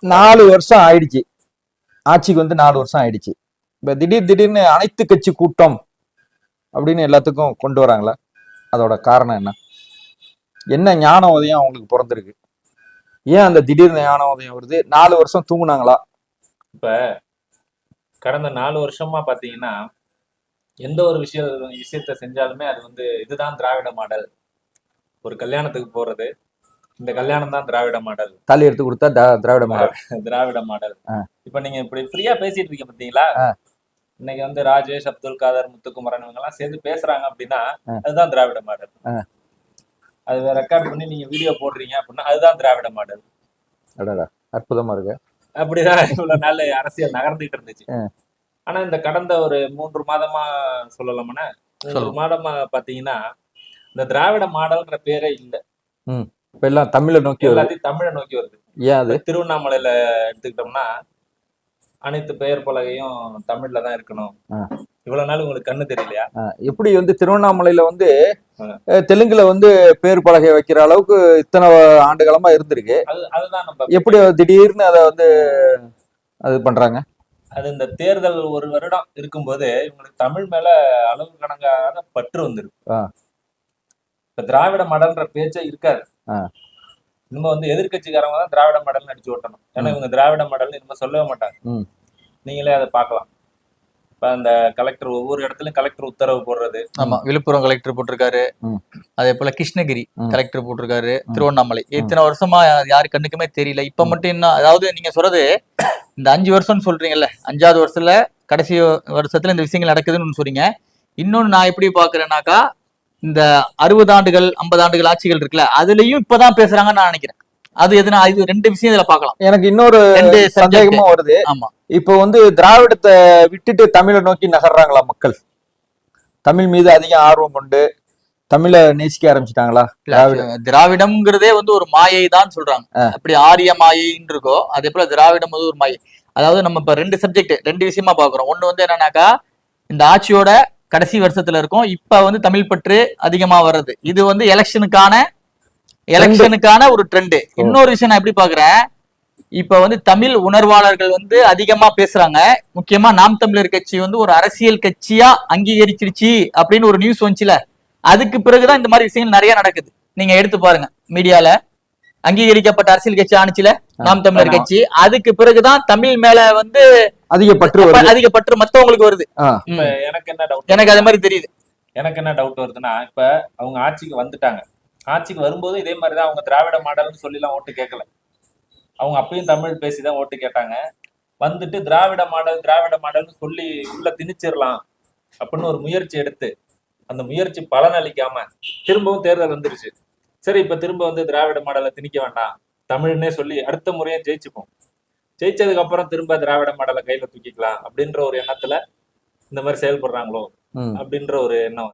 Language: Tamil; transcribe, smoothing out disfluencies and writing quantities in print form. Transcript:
4 வருஷம் ஆயிடுச்சு. ஆட்சிக்கு வந்து 4 வருஷம் ஆயிடுச்சு. இப்ப திடீர்னு அனைத்து கட்சி கூட்டம் அப்படின்னு எல்லாத்துக்கும் கொண்டு வராங்களா? அதோட காரணம் என்ன? என்ன ஞான உதயம் அவங்களுக்கு பிறந்திருக்கு? ஏன் அந்த திடீர்னு ஞான உதயம் வருது? 4 வருஷம் தூங்குனாங்களா? இப்ப கடந்த 4 வருஷமா பாத்தீங்கன்னா எந்த ஒரு விஷயத்த செஞ்சாலுமே அது வந்து இதுதான் திராவிட மாடல். ஒரு கல்யாணத்துக்கு போறது, இந்த கல்யாணம் தான் திராவிட மாடல். தாலி எடுத்து கொடுத்தா திராவிட மாடல். திராவிட மாடல். இப்ப நீங்க இப்படி ஃப்ரீயா பேசிட்டு இருக்கீங்க பாத்தீங்களா? இன்னைக்கு வந்து ராஜேஷ், அப்துல் காதர், முத்துக்குமரன் இவங்க எல்லாம் சேர்ந்து பேசுறாங்க அப்படின்னா அதுதான் திராவிட மாடல். அது ரெக்கார்ட் பண்ணி நீங்க வீடியோ போடுறீங்க அப்படின்னா அதுதான் திராவிட மாடல். அற்புதமா இருக்கு. அப்படிதான் இவ்வளவு நாள் அரசியல் நகர்ந்துட்டு இருந்துச்சு. ஆனா இந்த கடந்த ஒரு 3 மாதமா சொல்லலாம்னா 3 மாதமா பாத்தீங்கன்னா இந்த திராவிட மாடல்ன்ற பேரே இல்ல. இப்ப எல்லாம் தமிழை நோக்கி எல்லாத்தையும் தமிழை நோக்கி வருது. ஏன் அது? திருவண்ணாமலையில எடுத்துக்கிட்டோம்னா அனைத்து பெயர் பலகையும் தமிழ்ல தான் இருக்கணும். இவ்வளவு நாள் உங்களுக்கு கண்ணு தெரியலையா? எப்படி வந்து திருவண்ணாமலையில வந்து தெலுங்குல வந்து பேர் பலகை வைக்கிற அளவுக்கு இத்தனை ஆண்டுகாலமா இருந்திருக்கு. அதுதான் நம்ம எப்படி திடீர்னு அதை வந்து அது பண்றாங்க? அது இந்த தேர்தல் 1 வருடம் இருக்கும்போது இவங்களுக்கு தமிழ் மேல அளவு கணக்காத பற்று வந்துருக்கு. இப்ப திராவிட மாடல்ன்ற பேச்சே இருக்காது. இனிமே வந்து எதிர்கட்சிக்காரங்க தான் திராவிட மாடல் அடிச்சு ஓட்டணும். ஏன்னா இவங்க திராவிட மாடல் இனிமே சொல்லவே மாட்டாங்க. நீங்களே அதை பார்க்கலாம். இப்ப அந்த கலெக்டர் ஒவ்வொரு இடத்துலயும் கலெக்டர் உத்தரவு போடுறது. ஆமா, விழுப்புரம் கலெக்டர் போட்டிருக்காரு, அதே போல கிருஷ்ணகிரி கலெக்டர் போட்டிருக்காரு, திருவண்ணாமலை. இத்தனை வருஷமா யாரு கண்ணுக்குமே தெரியல. இப்ப மட்டும் என்ன, அதாவது நீங்க சொல்றது இந்த 5 வருஷம்னு சொல்றீங்கல்ல, 5வது வருஷத்துல கடைசி வருஷத்துல இந்த விஷயங்கள் நடக்குதுன்னு சொல்றீங்க. இன்னொன்னு நான் எப்படி பாக்குறேன்னாக்கா, இந்த 60 ஆண்டுகள் 50 ஆண்டுகள் ஆட்சிகள் இருக்குல்ல, அதுலயும் இப்பதான் பேசுறாங்கன்னு நான் நினைக்கிறேன். அது எதுனா இது 2 விஷயம் இதுல பாக்கலாம். எனக்கு இன்னொரு சந்தேகமும் வருது. ஆமா, இப்ப வந்து திராவிடத்தை விட்டுட்டு தமிழை நோக்கி நகர்றாங்களா மக்கள்? தமிழ் மீது அதிக ஆர்வம் கொண்டு தமிழை நேசிக்க ஆரம்பிச்சிட்டாங்களா? திராவிடம்ங்கிறதே வந்து ஒரு மாயை தான் சொல்றாங்க. அப்படி ஆரிய மாயைன்னு இருக்கோ அதே போல திராவிடம் வந்து ஒரு மாயை. அதாவது நம்ம இப்ப 2 சப்ஜெக்ட் 2 விஷயமா பாக்குறோம். ஒண்ணு வந்து என்னன்னாக்கா, இந்த ஆட்சியோட கடைசி வருஷத்துல இருக்கும். இப்ப வந்து தமிழ் பற்று அதிகமா வர்றது, இது வந்து எலெக்ஷனுக்கான ஒரு ட்ரெண்ட். இன்னொரு விஷயம் நான் எப்படி பாக்குறேன், இப்ப வந்து தமிழ் உணர்வாளர்கள் வந்து அதிகமா பேசுறாங்க. முக்கியமா நாம் தமிழர் கட்சி வந்து ஒரு அரசியல் கட்சியா அங்கீகரிச்சிருச்சு அப்படின்னு ஒரு நியூஸ் வந்துச்சுல, அதுக்கு பிறகுதான் இந்த மாதிரி விஷயங்கள் நிறைய நடக்குது. நீங்க எடுத்து பாருங்க, மீடியால அங்கீகரிக்கப்பட்ட அரசியல் கட்சி ஆணுச்சுல நாம் தமிழர் கட்சி, அதுக்கு பிறகுதான் தமிழ் மேல வந்து அதிக பற்று மத்தவங்களுக்கு வருது. எனக்கு என்ன டவுட், எனக்கு அது மாதிரி தெரியுது. எனக்கு என்ன டவுட் வருதுன்னா, இப்ப அவங்க ஆட்சிக்கு வந்துட்டாங்க. ஆட்சிக்கு வரும்போது இதே மாதிரிதான் அவங்க திராவிட மாடல்னு சொல்லி எல்லாம் ஓட்டு கேட்கல. அவங்க அப்பயும் தமிழ் பேசிதான் ஓட்டு கேட்டாங்க. வந்துட்டு திராவிட மாடல்னு சொல்லி உள்ள திணிச்சிடலாம் அப்படின்னு ஒரு முயற்சி எடுத்து, அந்த முயற்சி பலன் அளிக்காம திரும்பவும் தேர்தல் வந்துருச்சு. சரி, இப்ப திரும்ப வந்து திராவிட மாடலை திணிக்க வேண்டாம், தமிழ்னே சொல்லி அடுத்த முறையும் ஜெயிச்சுப்போம். ஜெயிச்சதுக்கு அப்புறம் திரும்ப திராவிட மாடலை கையில தூக்கிக்கலாம் அப்படின்ற ஒரு எண்ணத்துல இந்த மாதிரி செயல்படுறாங்களோ அப்படின்ற ஒரு எண்ணம்.